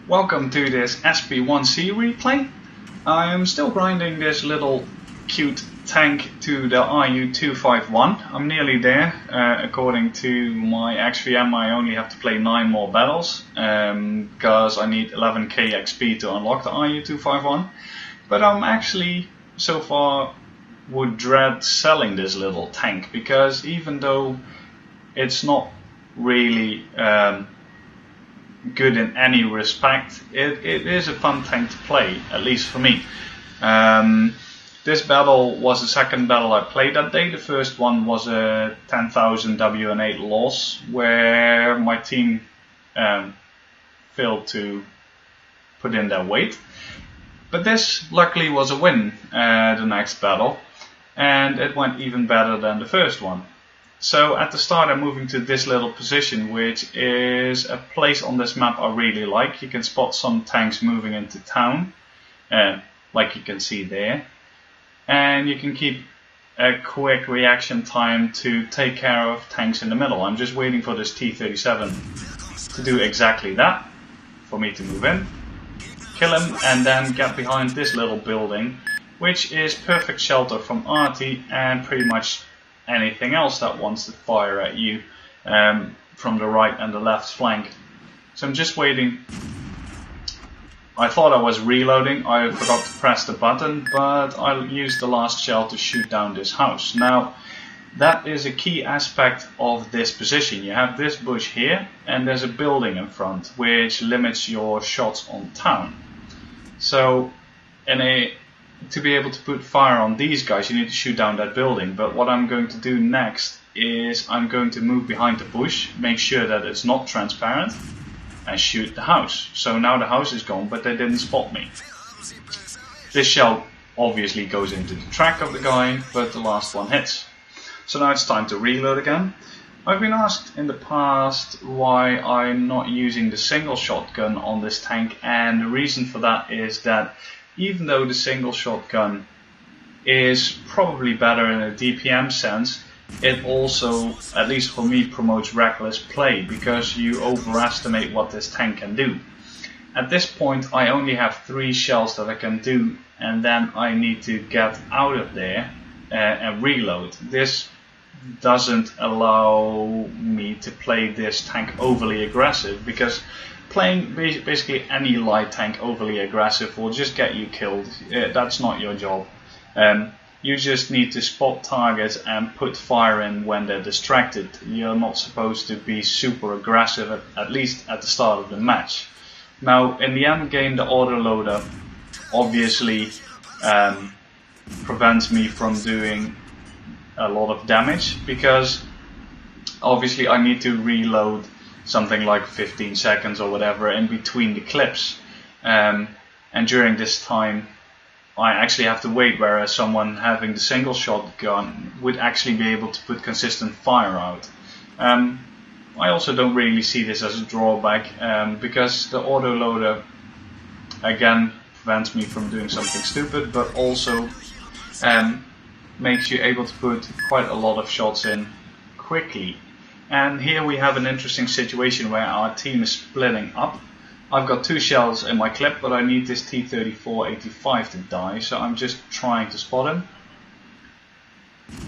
Welcome to this SP1C replay. I am still grinding this little cute tank to the RU251. I'm nearly there. According to my XVM, I only have to play 9 more battles because I need 11k XP to unlock the RU251. But I'm actually, so far, would dread selling this little tank because even though it's not really good in any respect, it is a fun tank to play, at least for me. This battle was the second battle I played that day. The first one was a 10,000 WN8 loss where my team failed to put in their weight. But this luckily was a win, the next battle, and it went even better than the first one. So at the start I'm moving to this little position, which is a place on this map I really like. You can spot some tanks moving into town, like you can see there. And you can keep a quick reaction time to take care of tanks in the middle. I'm just waiting for this T-37 to do exactly that, for me to move in, kill him, and then get behind this little building, which is perfect shelter from arty and pretty much anything else that wants to fire at you from the right and the left flank. So I'm just waiting. I thought I was reloading, I forgot to press the button, but I used the last shell to shoot down this house. Now that is a key aspect of this position. You have this bush here and there's a building in front which limits your shots on town. So to be able to put fire on these guys, you need to shoot down that building. But what I'm going to do next is I'm going to move behind the bush, make sure that it's not transparent, and shoot the house. So now the house is gone, but they didn't spot me. This shell obviously goes into the track of the guy, but the last one hits. So now it's time to reload again. I've been asked in the past why I'm not using the single shotgun on this tank, and the reason for that is that even though the single shotgun is probably better in a DPM sense, it also, at least for me, promotes reckless play because you overestimate what this tank can do. At this point I only have 3 shells that I can do, and then I need to get out of there and reload. This doesn't allow me to play this tank overly aggressive, because playing basically any light tank overly aggressive will just get you killed. That's not your job. You just need to spot targets and put fire in when they're distracted. You're not supposed to be super aggressive, at least at the start of the match. Now in the end game, the autoloader obviously prevents me from doing a lot of damage, because obviously I need to reload something like 15 seconds or whatever in between the clips, and during this time I actually have to wait, whereas someone having the single shotgun would actually be able to put consistent fire out. I also don't really see this as a drawback, because the autoloader again prevents me from doing something stupid, but also makes you able to put quite a lot of shots in quickly. And here we have an interesting situation where our team is splitting up. I've got 2 shells in my clip, but I need this T-34-85 to die, so I'm just trying to spot him.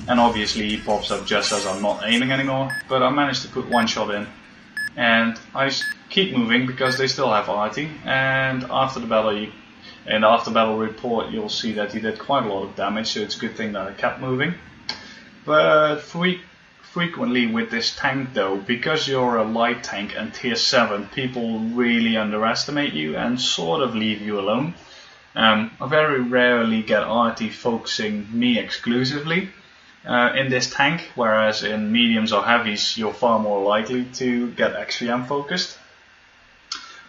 And obviously he pops up just as I'm not aiming anymore, but I managed to put 1 shot in. And I keep moving because they still have arty, and after the battle, in the after battle report you'll see that he did quite a lot of damage, so it's a good thing that I kept moving. But frequently with this tank though, because you're a light tank and tier 7, people really underestimate you and sort of leave you alone. I very rarely get arty focusing me exclusively in this tank, whereas in mediums or heavies you're far more likely to get XVM focused.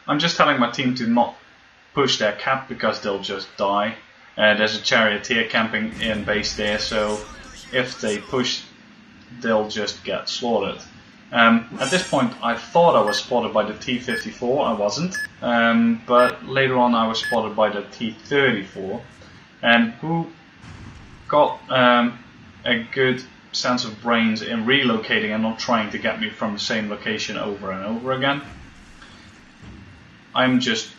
I'm just telling my team to not push their cap because they'll just die. There's a charioteer camping in base there, so if they push they'll just get slaughtered. At this point I thought I was spotted by the T-54, I wasn't, but later on I was spotted by the T-34, who got a good sense of brains in relocating and not trying to get me from the same location over and over again. I just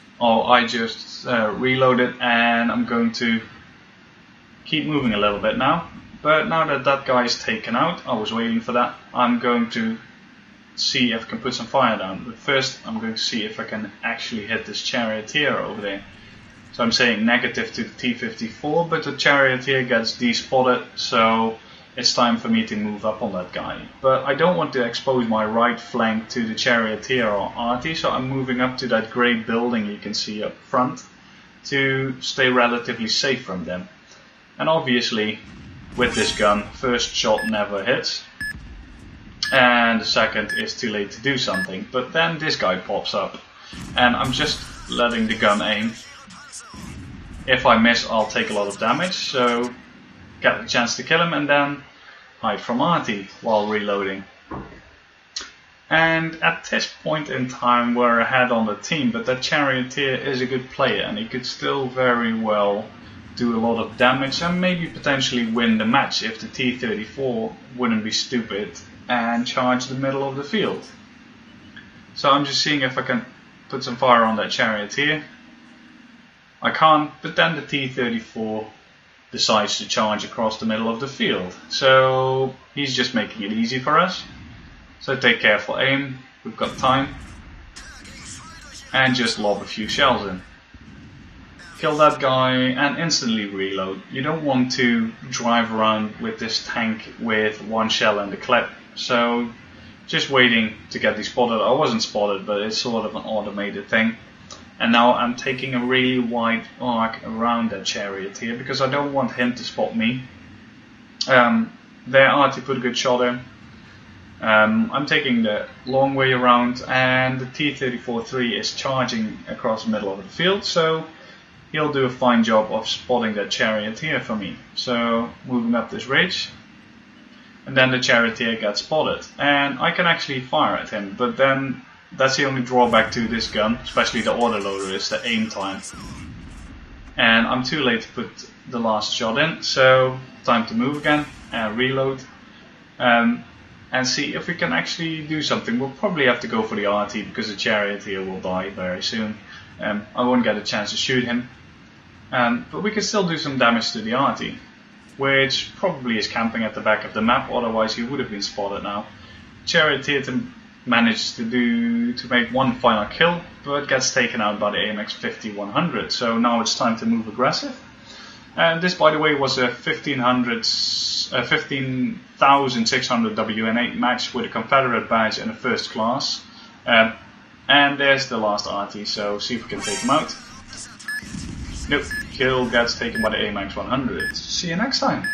reloaded, and I'm going to keep moving a little bit now. But now that that guy is taken out, I was waiting for that, I'm going to see if I can put some fire down. But first I'm going to see if I can actually hit this charioteer over there. So I'm saying negative to the T-54, but the charioteer gets despotted, so it's time for me to move up on that guy. But I don't want to expose my right flank to the charioteer or arty, so I'm moving up to that grey building you can see up front to stay relatively safe from them. And obviously with this gun, first shot never hits, and the second is too late to do something. But then this guy pops up, and I'm just letting the gun aim. If I miss, I'll take a lot of damage, so get a chance to kill him and then hide from arty while reloading. And at this point in time we're ahead on the team, but that charioteer is a good player and he could still very well do a lot of damage and maybe potentially win the match if the T-34 wouldn't be stupid and charge the middle of the field. So I'm just seeing if I can put some fire on that charioteer. I can't, but then the T-34 decides to charge across the middle of the field. So he's just making it easy for us. So take careful aim, we've got time. And just lob a few shells in. Kill that guy and instantly reload. You don't want to drive around with this tank with one shell in the clip. So just waiting to get spotted. I wasn't spotted, but it's sort of an automated thing. And now I'm taking a really wide arc around that charioteer because I don't want him to spot me. There arty put a good shot in. I'm taking the long way around, and the T-34-3 is charging across the middle of the field, so he'll do a fine job of spotting that charioteer for me. So moving up this ridge, and then the charioteer gets spotted, and I can actually fire at him, but then that's the only drawback to this gun, especially the autoloader, is the aim time. And I'm too late to put the last shot in, so time to move again and reload. And see if we can actually do something. We'll probably have to go for the arty because the charioteer will die very soon. I won't get a chance to shoot him. But we can still do some damage to the arty, which probably is camping at the back of the map, otherwise he would have been spotted now. Charioteer managed to make one final kill, but gets taken out by the AMX 50-100. So now it's time to move aggressive. And this, by the way, was a 15,600 WN8 match with a Confederate badge and a first class. And there's the last arty, so see if we can take him out. Nope, kill gets taken by the AMX 100. See you next time.